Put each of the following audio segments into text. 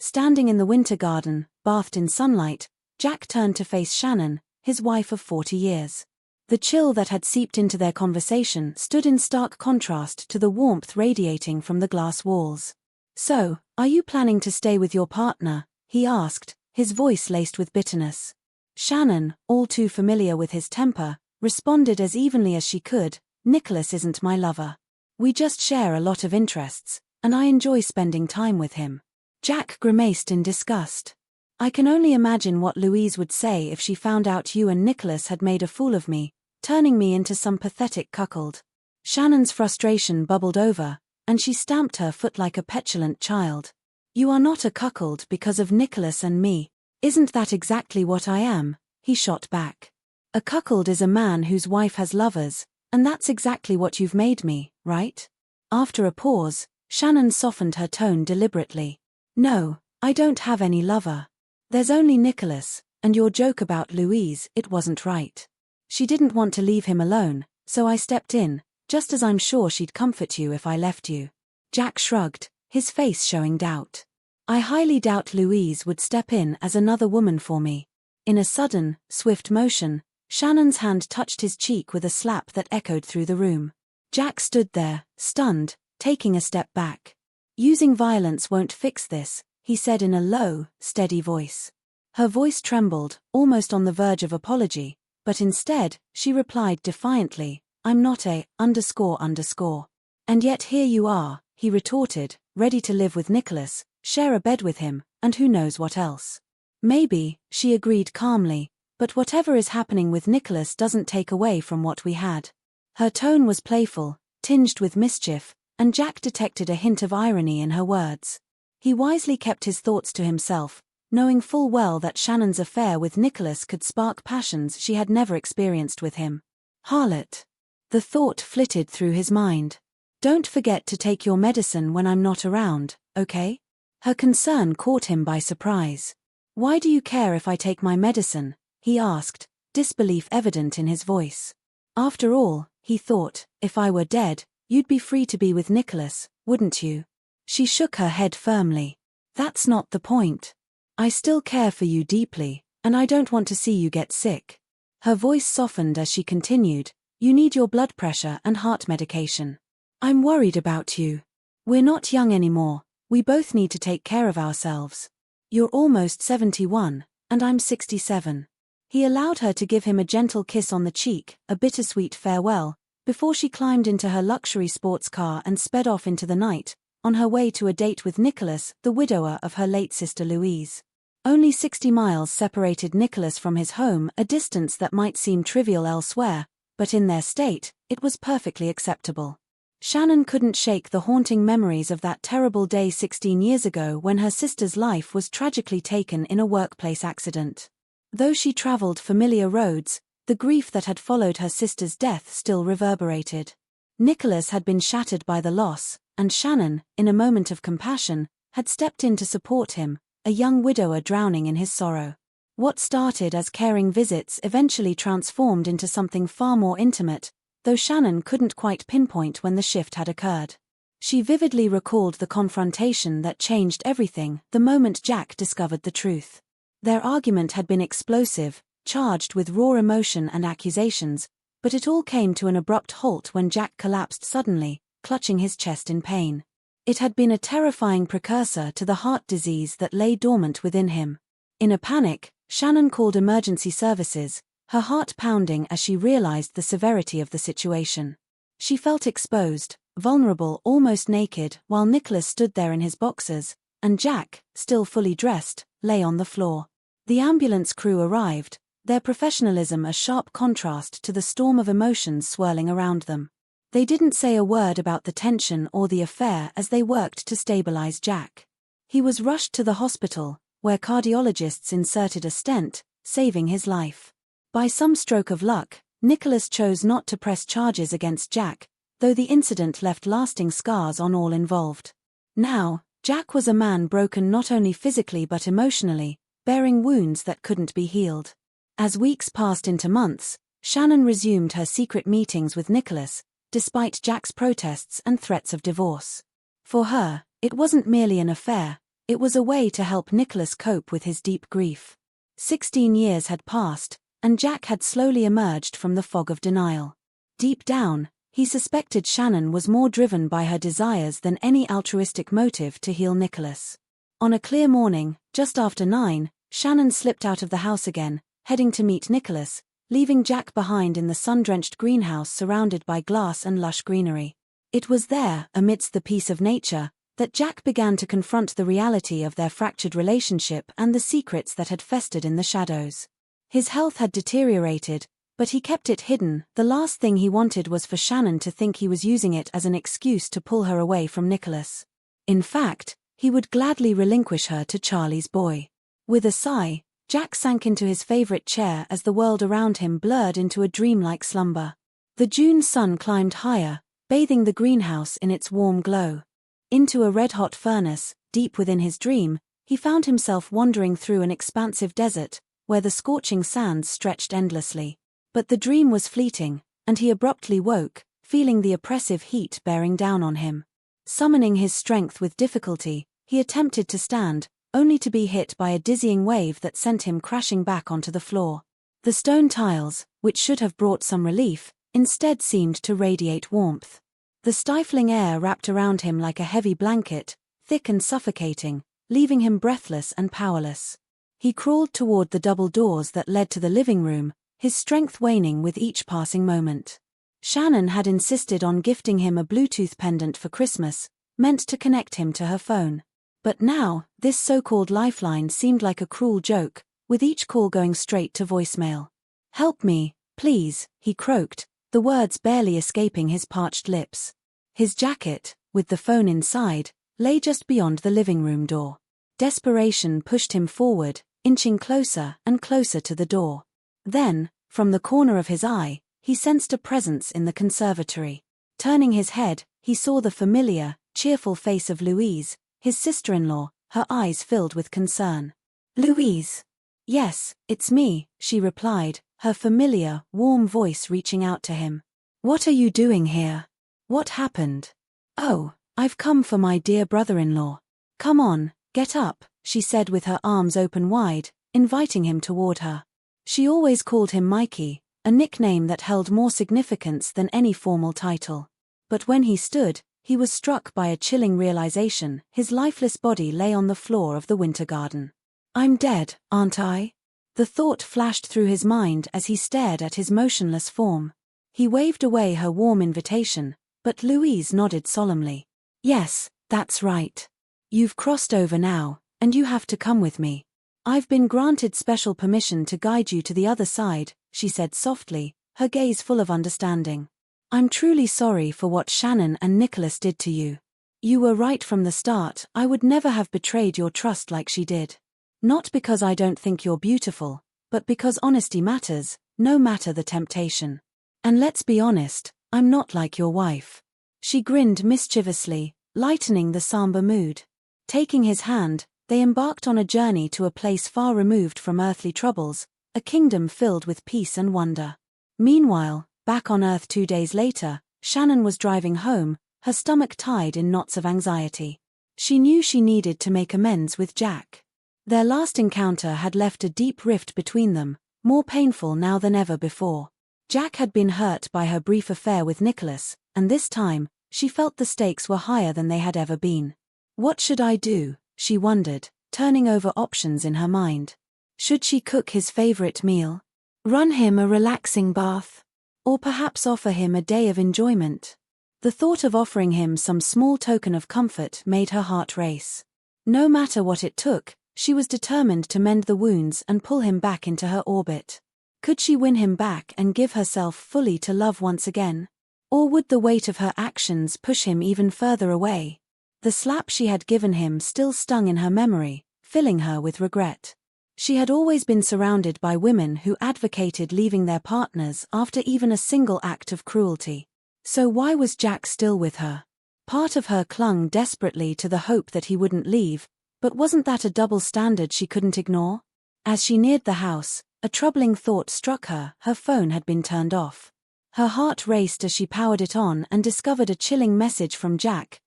Standing in the winter garden, bathed in sunlight, Jack turned to face Shannon, his wife of 40 years. The chill that had seeped into their conversation stood in stark contrast to the warmth radiating from the glass walls. "So, are you planning to stay with your partner?" he asked, his voice laced with bitterness. Shannon, all too familiar with his temper, responded as evenly as she could, "Nicholas isn't my lover. We just share a lot of interests, and I enjoy spending time with him." Jack grimaced in disgust. "I can only imagine what Louise would say if she found out you and Nicholas had made a fool of me, turning me into some pathetic cuckold." Shannon's frustration bubbled over, and she stamped her foot like a petulant child. "You are not a cuckold because of Nicholas and me." "Isn't that exactly what I am?" he shot back. "A cuckold is a man whose wife has lovers, and that's exactly what you've made me, right?" After a pause, Shannon softened her tone deliberately. "No, I don't have any lover. There's only Nicholas, and your joke about Louise, it wasn't right. She didn't want to leave him alone, so I stepped in, just as I'm sure she'd comfort you if I left you." Jack shrugged, his face showing doubt. "I highly doubt Louise would step in as another woman for me." In a sudden, swift motion, Shannon's hand touched his cheek with a slap that echoed through the room. Jack stood there, stunned, taking a step back. "Using violence won't fix this," he said in a low, steady voice. Her voice trembled, almost on the verge of apology, but instead, she replied defiantly, "I'm not a ___." "And yet here you are," he retorted, "ready to live with Nicholas, share a bed with him, and who knows what else." "Maybe," she agreed calmly, "but whatever is happening with Nicholas doesn't take away from what we had." Her tone was playful, tinged with mischief, and Jack detected a hint of irony in her words. He wisely kept his thoughts to himself, knowing full well that Shannon's affair with Nicholas could spark passions she had never experienced with him. "Harlot." The thought flitted through his mind. "Don't forget to take your medicine when I'm not around, okay?" Her concern caught him by surprise. "Why do you care if I take my medicine?" he asked, disbelief evident in his voice. "After all," he thought, "if I were dead, you'd be free to be with Nicholas, wouldn't you?" She shook her head firmly. "That's not the point. I still care for you deeply, and I don't want to see you get sick." Her voice softened as she continued, "You need your blood pressure and heart medication. I'm worried about you. We're not young anymore, we both need to take care of ourselves. You're almost 71, and I'm 67. He allowed her to give him a gentle kiss on the cheek, a bittersweet farewell, before she climbed into her luxury sports car and sped off into the night, on her way to a date with Nicholas, the widower of her late sister Louise. Only 60 miles separated Nicholas from his home, a distance that might seem trivial elsewhere, but in their state, it was perfectly acceptable. Shannon couldn't shake the haunting memories of that terrible day 16 years ago when her sister's life was tragically taken in a workplace accident. Though she traveled familiar roads, the grief that had followed her sister's death still reverberated. Nicholas had been shattered by the loss, and Shannon, in a moment of compassion, had stepped in to support him, a young widower drowning in his sorrow. What started as caring visits eventually transformed into something far more intimate, though Shannon couldn't quite pinpoint when the shift had occurred. She vividly recalled the confrontation that changed everything the moment Jack discovered the truth. Their argument had been explosive, charged with raw emotion and accusations, but it all came to an abrupt halt when Jack collapsed suddenly, clutching his chest in pain. It had been a terrifying precursor to the heart disease that lay dormant within him. In a panic, Shannon called emergency services, her heart pounding as she realized the severity of the situation. She felt exposed, vulnerable, almost naked, while Nicholas stood there in his boxers, and Jack, still fully dressed, lay on the floor. The ambulance crew arrived, their professionalism a sharp contrast to the storm of emotions swirling around them. They didn't say a word about the tension or the affair as they worked to stabilize Jack. He was rushed to the hospital, where cardiologists inserted a stent, saving his life. By some stroke of luck, Nicholas chose not to press charges against Jack, though the incident left lasting scars on all involved. Now, Jack was a man broken not only physically but emotionally, bearing wounds that couldn't be healed. As weeks passed into months, Shannon resumed her secret meetings with Nicholas, despite Jack's protests and threats of divorce. For her, it wasn't merely an affair, It was a way to help Nicholas cope with his deep grief. 16 years had passed, and Jack had slowly emerged from the fog of denial. Deep down, he suspected Shannon was more driven by her desires than any altruistic motive to heal Nicholas. On a clear morning, just after 9, Shannon slipped out of the house again, heading to meet Nicholas, leaving Jack behind in the sun-drenched greenhouse surrounded by glass and lush greenery. It was there, amidst the peace of nature, that Jack began to confront the reality of their fractured relationship and the secrets that had festered in the shadows. His health had deteriorated, but he kept it hidden. The last thing he wanted was for Shannon to think he was using it as an excuse to pull her away from Nicholas. In fact, he would gladly relinquish her to Charlie's boy. With a sigh, Jack sank into his favorite chair as the world around him blurred into a dreamlike slumber. The June sun climbed higher, bathing the greenhouse in its warm glow. Into a red-hot furnace, deep within his dream, he found himself wandering through an expansive desert, where the scorching sands stretched endlessly. But the dream was fleeting, and he abruptly woke, feeling the oppressive heat bearing down on him. Summoning his strength with difficulty, he attempted to stand, only to be hit by a dizzying wave that sent him crashing back onto the floor. The stone tiles, which should have brought some relief, instead seemed to radiate warmth. The stifling air wrapped around him like a heavy blanket, thick and suffocating, leaving him breathless and powerless. He crawled toward the double doors that led to the living room, his strength waning with each passing moment. Shannon had insisted on gifting him a Bluetooth pendant for Christmas, meant to connect him to her phone. But now, this so-called lifeline seemed like a cruel joke, with each call going straight to voicemail. "Help me, please," he croaked, the words barely escaping his parched lips. His jacket, with the phone inside, lay just beyond the living room door. Desperation pushed him forward, inching closer and closer to the door. Then, from the corner of his eye, he sensed a presence in the conservatory. Turning his head, he saw the familiar, cheerful face of Louise, his sister-in-law, her eyes filled with concern. "Louise?" "Yes, it's me," she replied, her familiar, warm voice reaching out to him. "What are you doing here? What happened?" "Oh, I've come for my dear brother-in-law." "Come on, get up," she said with her arms open wide, inviting him toward her. She always called him Mikey, a nickname that held more significance than any formal title. But when he stood, he was struck by a chilling realization: his lifeless body lay on the floor of the winter garden. "I'm dead, aren't I?" The thought flashed through his mind as he stared at his motionless form. He waved away her warm invitation, but Louise nodded solemnly. "Yes, that's right. You've crossed over now, and you have to come with me. I've been granted special permission to guide you to the other side," she said softly, her gaze full of understanding. "I'm truly sorry for what Shannon and Nicholas did to you. You were right from the start. I would never have betrayed your trust like she did. Not because I don't think you're beautiful, but because honesty matters, no matter the temptation. And let's be honest, I'm not like your wife." She grinned mischievously, lightening the somber mood. Taking his hand, they embarked on a journey to a place far removed from earthly troubles, a kingdom filled with peace and wonder. Meanwhile, back on Earth 2 days later, Shannon was driving home, her stomach tied in knots of anxiety. She knew she needed to make amends with Jack. Their last encounter had left a deep rift between them, more painful now than ever before. Jack had been hurt by her brief affair with Nicholas, and this time, she felt the stakes were higher than they had ever been. What should I do, she wondered, turning over options in her mind. Should she cook his favorite meal? Run him a relaxing bath? Or perhaps offer him a day of enjoyment? The thought of offering him some small token of comfort made her heart race. No matter what it took, she was determined to mend the wounds and pull him back into her orbit. Could she win him back and give herself fully to love once again? Or would the weight of her actions push him even further away? The slap she had given him still stung in her memory, filling her with regret. She had always been surrounded by women who advocated leaving their partners after even a single act of cruelty. So why was Jack still with her? Part of her clung desperately to the hope that he wouldn't leave, but wasn't that a double standard she couldn't ignore? As she neared the house, a troubling thought struck her: her phone had been turned off. Her heart raced as she powered it on and discovered a chilling message from Jack.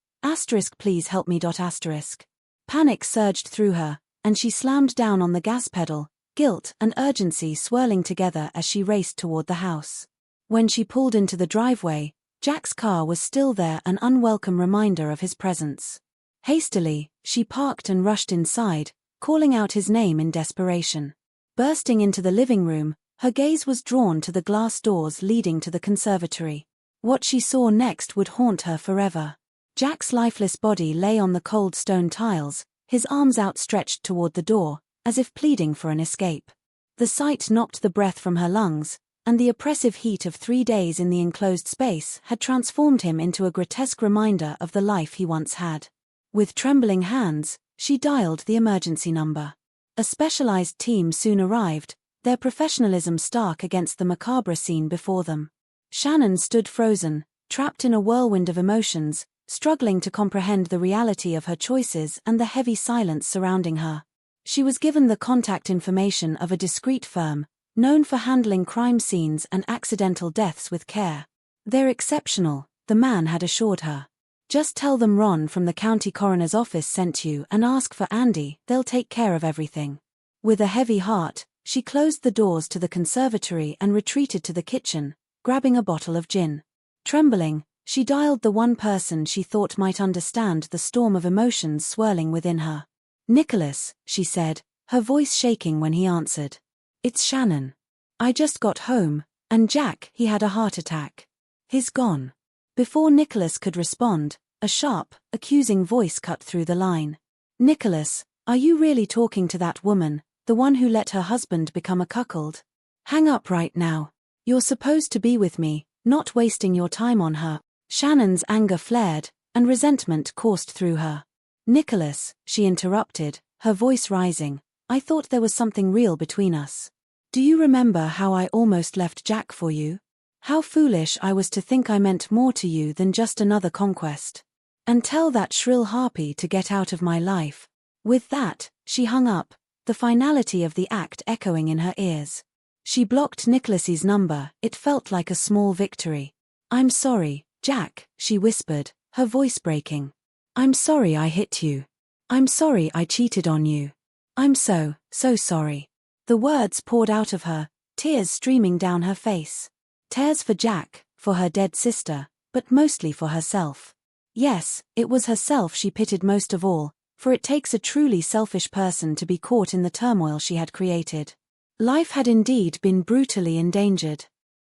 *Please help me. *. Panic surged through her, and she slammed down on the gas pedal, guilt and urgency swirling together as she raced toward the house. When she pulled into the driveway, Jack's car was still there, an unwelcome reminder of his presence. Hastily, she parked and rushed inside, calling out his name in desperation. Bursting into the living room, her gaze was drawn to the glass doors leading to the conservatory. What she saw next would haunt her forever. Jack's lifeless body lay on the cold stone tiles, his arms outstretched toward the door, as if pleading for an escape. The sight knocked the breath from her lungs, and the oppressive heat of 3 days in the enclosed space had transformed him into a grotesque reminder of the life he once had. With trembling hands, she dialed the emergency number. A specialized team soon arrived, their professionalism stark against the macabre scene before them. Shannon stood frozen, trapped in a whirlwind of emotions, struggling to comprehend the reality of her choices and the heavy silence surrounding her. She was given the contact information of a discreet firm, known for handling crime scenes and accidental deaths with care. "They're exceptional," the man had assured her. "Just tell them Ron from the county coroner's office sent you and ask for Andy, they'll take care of everything." With a heavy heart, she closed the doors to the conservatory and retreated to the kitchen, grabbing a bottle of gin. Trembling, she dialed the one person she thought might understand the storm of emotions swirling within her. "Nicholas," she said, her voice shaking when he answered. "It's Shannon. I just got home, and Jack, he had a heart attack. He's gone." Before Nicholas could respond, a sharp, accusing voice cut through the line. "Nicholas, are you really talking to that woman, the one who let her husband become a cuckold? Hang up right now. You're supposed to be with me, not wasting your time on her." Shannon's anger flared, and resentment coursed through her. "Nicholas," she interrupted, her voice rising, "I thought there was something real between us. Do you remember how I almost left Jack for you? How foolish I was to think I meant more to you than just another conquest. And tell that shrill harpy to get out of my life." With that, she hung up, the finality of the act echoing in her ears. She blocked Nicholas's number, it felt like a small victory. "I'm sorry, Jack," she whispered, her voice breaking. "I'm sorry I hit you. I'm sorry I cheated on you. I'm so sorry." The words poured out of her, tears streaming down her face. Tears for Jack, for her dead sister, but mostly for herself. Yes, it was herself she pitied most of all, for it takes a truly selfish person to be caught in the turmoil she had created. Life had indeed been brutally endangered.